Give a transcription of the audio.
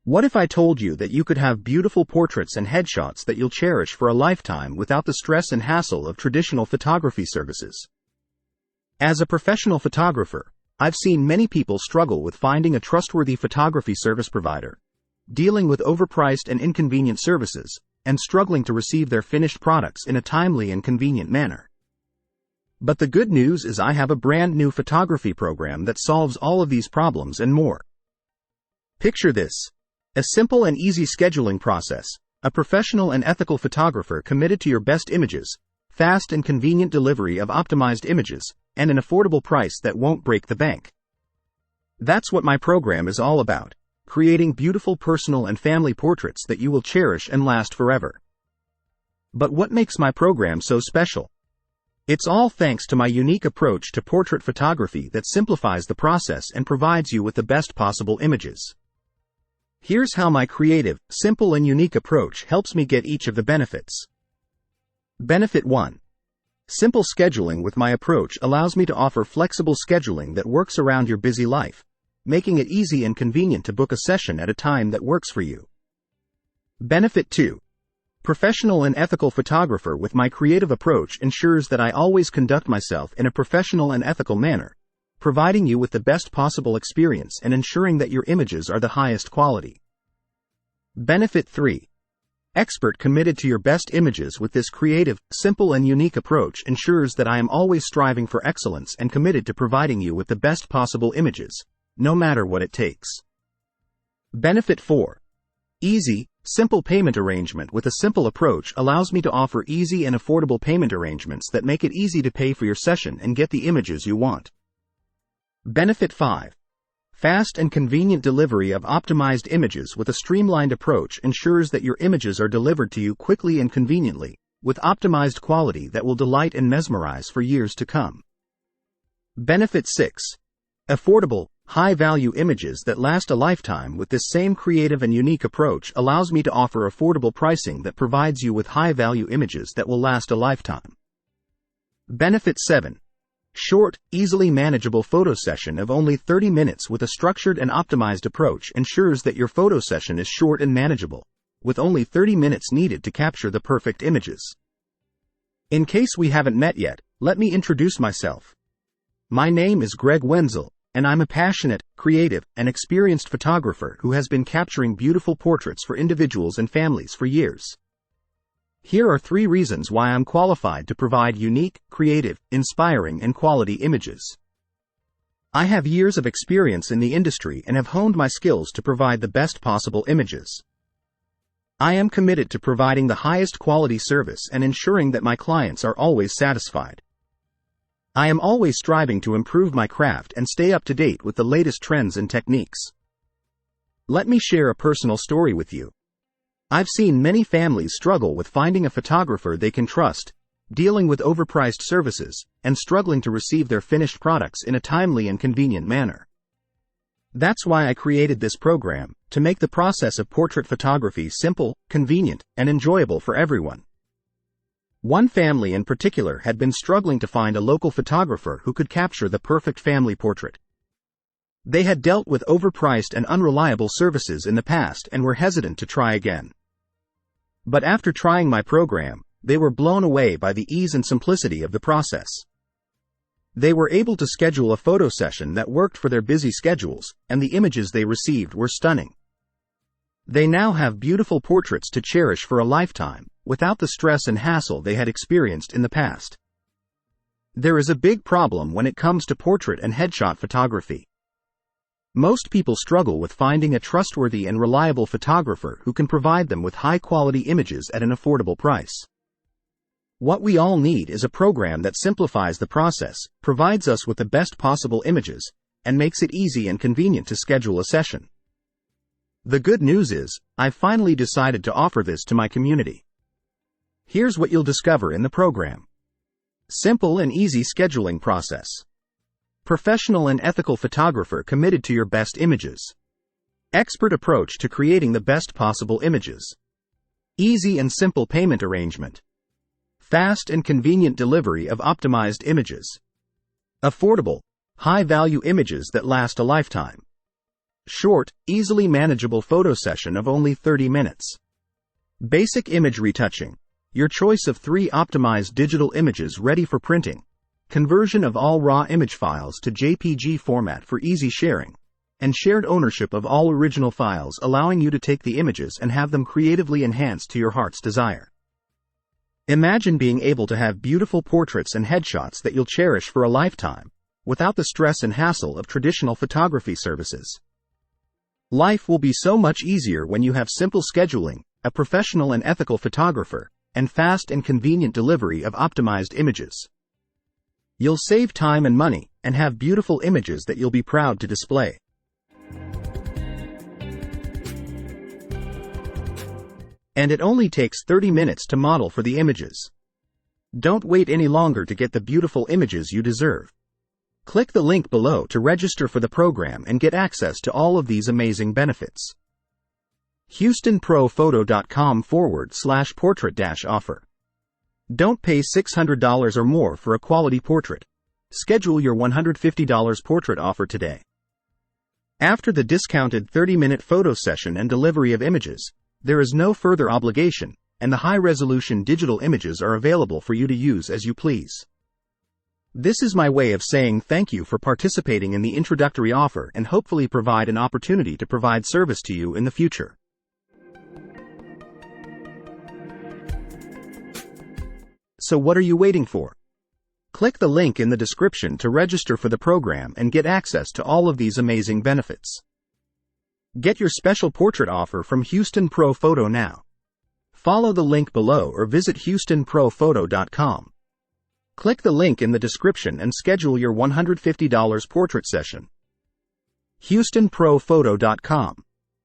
What if I told you that you could have beautiful portraits and headshots that you'll cherish for a lifetime without the stress and hassle of traditional photography services? As a professional photographer, I've seen many people struggle with finding a trustworthy photography service provider, dealing with overpriced and inconvenient services, and struggling to receive their finished products in a timely and convenient manner. But the good news is I have a brand new photography program that solves all of these problems and more. Picture this: a simple and easy scheduling process, a professional and ethical photographer committed to your best images, fast and convenient delivery of optimized images, and an affordable price that won't break the bank. That's what my program is all about: creating beautiful personal and family portraits that you will cherish and last forever. But what makes my program so special? It's all thanks to my unique approach to portrait photography that simplifies the process and provides you with the best possible images. Here's how my creative, simple and unique approach helps me get each of the benefits. Benefit 1. Simple scheduling with my approach allows me to offer flexible scheduling that works around your busy life, making it easy and convenient to book a session at a time that works for you. Benefit 2. Professional and ethical photographer with my creative approach ensures that I always conduct myself in a professional and ethical manner, providing you with the best possible experience and ensuring that your images are the highest quality. Benefit 3. Expert committed to your best images with this creative, simple and unique approach ensures that I am always striving for excellence and committed to providing you with the best possible images, no matter what it takes. Benefit 4. Easy, simple payment arrangement with a simple approach allows me to offer easy and affordable payment arrangements that make it easy to pay for your session and get the images you want. Benefit 5. Fast and convenient delivery of optimized images with a streamlined approach ensures that your images are delivered to you quickly and conveniently, with optimized quality that will delight and mesmerize for years to come. Benefit 6. Affordable, high-value images that last a lifetime with this same creative and unique approach allows me to offer affordable pricing that provides you with high-value images that will last a lifetime. Benefit 7. Short, easily manageable photo session of only 30 minutes with a structured and optimized approach ensures that your photo session is short and manageable, with only 30 minutes needed to capture the perfect images. In case we haven't met yet, let me introduce myself. My name is Greg Wenzel, and I'm a passionate, creative, and experienced photographer who has been capturing beautiful portraits for individuals and families for years. Here are 3 reasons why I'm qualified to provide unique, creative, inspiring, and quality images. I have years of experience in the industry and have honed my skills to provide the best possible images. I am committed to providing the highest quality service and ensuring that my clients are always satisfied. I am always striving to improve my craft and stay up to date with the latest trends and techniques. Let me share a personal story with you. I've seen many families struggle with finding a photographer they can trust, dealing with overpriced services, and struggling to receive their finished products in a timely and convenient manner. That's why I created this program, to make the process of portrait photography simple, convenient, and enjoyable for everyone. One family in particular had been struggling to find a local photographer who could capture the perfect family portrait. They had dealt with overpriced and unreliable services in the past and were hesitant to try again. But after trying my program, they were blown away by the ease and simplicity of the process. They were able to schedule a photo session that worked for their busy schedules, and the images they received were stunning. They now have beautiful portraits to cherish for a lifetime, without the stress and hassle they had experienced in the past. There is a big problem when it comes to portrait and headshot photography. Most people struggle with finding a trustworthy and reliable photographer who can provide them with high-quality images at an affordable price. What we all need is a program that simplifies the process, provides us with the best possible images, and makes it easy and convenient to schedule a session. The good news is, I've finally decided to offer this to my community. Here's what you'll discover in the program. Simple and easy scheduling process. Professional and ethical photographer committed to your best images. Expert approach to creating the best possible images. Easy and simple payment arrangement. Fast and convenient delivery of optimized images. Affordable, high-value images that last a lifetime. Short, easily manageable photo session of only 30 minutes. Basic image retouching. Your choice of 3 optimized digital images ready for printing. Conversion of all raw image files to JPG format for easy sharing. And shared ownership of all original files, allowing you to take the images and have them creatively enhanced to your heart's desire. Imagine being able to have beautiful portraits and headshots that you'll cherish for a lifetime, without the stress and hassle of traditional photography services. Life will be so much easier when you have simple scheduling, a professional and ethical photographer, and fast and convenient delivery of optimized images. You'll save time and money, and have beautiful images that you'll be proud to display. And it only takes 30 minutes to model for the images. Don't wait any longer to get the beautiful images you deserve. Click the link below to register for the program and get access to all of these amazing benefits. HoustonProPhoto.com/portrait-offer. Don't pay $600 or more for a quality portrait. Schedule your $150 portrait offer today. After the discounted 30-minute photo session and delivery of images, there is no further obligation, and the high-resolution digital images are available for you to use as you please. This is my way of saying thank you for participating in the introductory offer and hopefully provide an opportunity to provide service to you in the future. So what are you waiting for? Click the link in the description to register for the program and get access to all of these amazing benefits. Get your special portrait offer from Houston Pro Photo now. Follow the link below or visit HoustonProPhoto.com. Click the link in the description and schedule your $150 portrait session. HoustonProPhoto.com